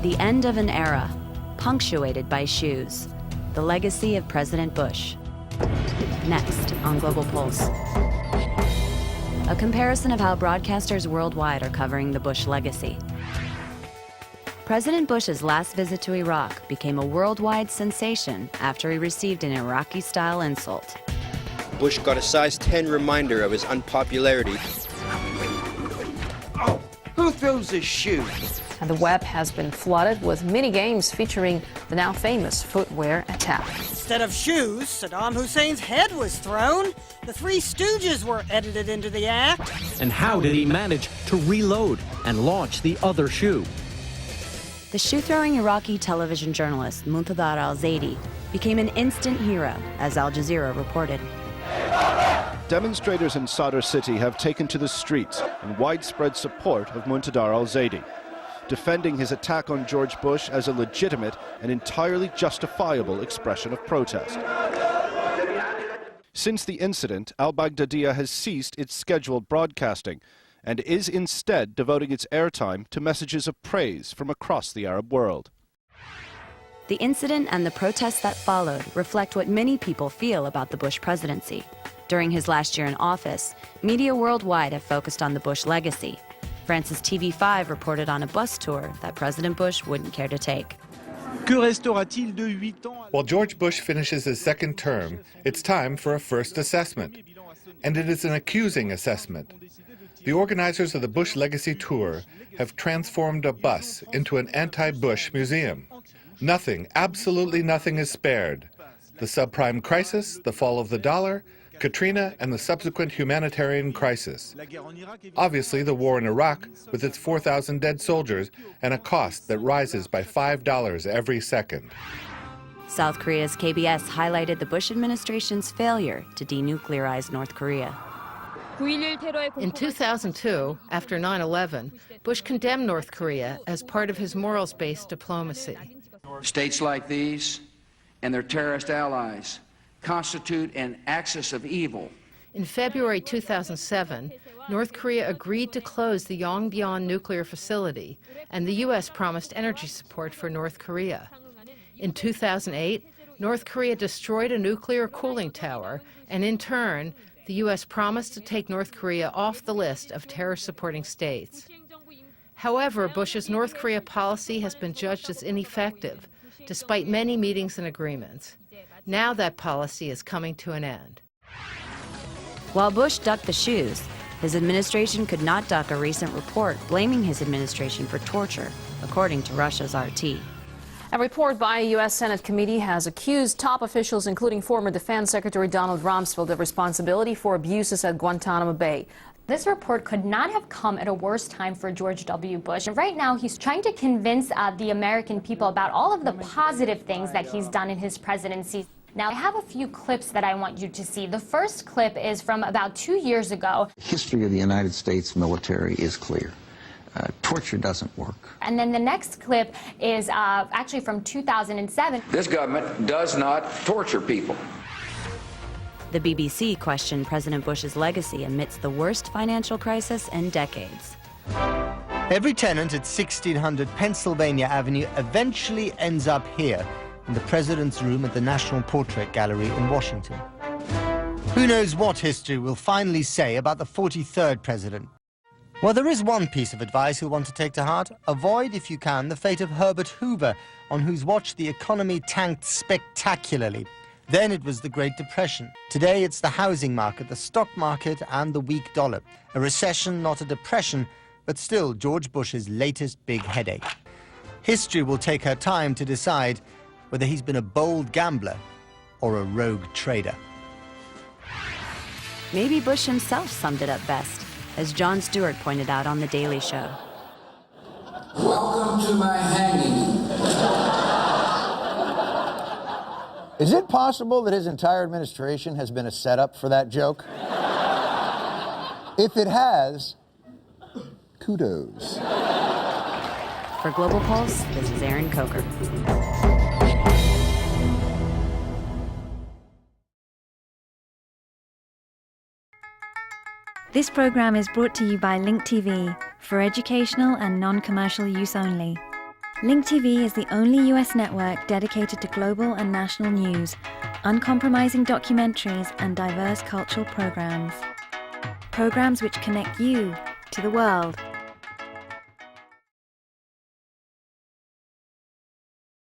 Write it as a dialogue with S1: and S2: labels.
S1: The end of an era, punctuated by shoes. The legacy of President Bush. Next on Global Pulse. A comparison of how broadcasters worldwide are covering the Bush legacy. President Bush's last visit to Iraq became a worldwide sensation after he received an Iraqi-style insult.
S2: Bush got a size 10 reminder of his unpopularity.
S3: Oh, who throws a shoe?
S4: And the web has been flooded with mini-games featuring the now famous footwear attack.
S5: Instead of shoes, Saddam Hussein's head was thrown. The Three Stooges were edited into the act.
S6: And how did he manage to reload and launch the other shoe?
S1: The shoe-throwing Iraqi television journalist Muntadar al-Zaidi became an instant hero, as Al Jazeera reported.
S7: Demonstrators in Sadr City have taken to the streets in widespread support of Muntadar al-Zaidi, defending his attack on George Bush as a legitimate and entirely justifiable expression of protest. Since the incident, al-Baghdadiyya has ceased its scheduled broadcasting and is instead devoting its airtime to messages of praise from across the Arab world.
S1: The incident and the protests that followed reflect what many people feel about the Bush presidency. During his last year in office, media worldwide have focused on the Bush legacy. France's TV5 reported on a bus tour that President Bush wouldn't care to take.
S8: While George Bush finishes his second term, it's time for a first assessment. And it is an accusing assessment. The organizers of the Bush Legacy Tour have transformed a bus into an anti-Bush museum. Nothing, absolutely nothing is spared. The subprime crisis, the fall of the dollar, Katrina, and the subsequent humanitarian crisis. Obviously, the war in Iraq, with its 4,000 dead soldiers and a cost that rises by $5 every second.
S1: South Korea's KBS highlighted the Bush administration's failure to denuclearize North Korea.
S4: In 2002, after 9/11, Bush condemned North Korea as part of his morals-based diplomacy.
S3: States like these and their terrorist allies constitute an axis of evil.
S4: In February 2007, North Korea agreed to close the Yongbyon nuclear facility, and the U.S. promised energy support for North Korea. In 2008, North Korea destroyed a nuclear cooling tower, and in turn, the U.S. promised to take North Korea off the list of terror-supporting states. However, Bush's North Korea policy has been judged as ineffective, despite many meetings and agreements. Now that policy is coming to an end.
S1: While Bush ducked the shoes, his administration could not duck a recent report blaming his administration for torture, according to Russia's RT.
S4: A report by a U.S. Senate committee has accused top officials, including former Defense Secretary Donald Rumsfeld, of responsibility for abuses at Guantanamo Bay.
S9: This report could not have come at a worse time for George W. Bush. Right now, he's trying to convince the American people about all of the positive things that he's done in his presidency. Now, I have a few clips that I want you to see. The first clip is from about 2 years ago.
S10: The history of the United States military is clear. Torture doesn't work.
S9: And then the next clip is actually from 2007.
S3: This government does not torture people.
S1: The BBC questioned President Bush's legacy amidst the worst financial crisis in decades.
S11: Every tenant at 1600 Pennsylvania Avenue eventually ends up here, in the president's room at the National Portrait Gallery in Washington. Who knows what history will finally say about the 43rd president? Well, there is one piece of advice you'll want to take to heart. Avoid, if you can, the fate of Herbert Hoover, on whose watch the economy tanked spectacularly. Then it was the Great Depression. Today it's the housing market, the stock market, and the weak dollar. A recession, not a depression, but still George Bush's latest big headache. History will take her time to decide whether he's been a bold gambler or a rogue trader.
S1: Maybe Bush himself summed it up best, as Jon Stewart pointed out on The Daily Show.
S12: Welcome to my hanging.
S13: Is it possible that his entire administration has been a setup for that joke? If it has, kudos.
S1: For Global Pulse, this is Aaron Coker.
S14: This program is brought to you by Link TV for educational and non-commercial use only.
S12: Link TV is the only US network dedicated to global and national news, uncompromising documentaries, and diverse cultural programs. Programs which connect you to the world.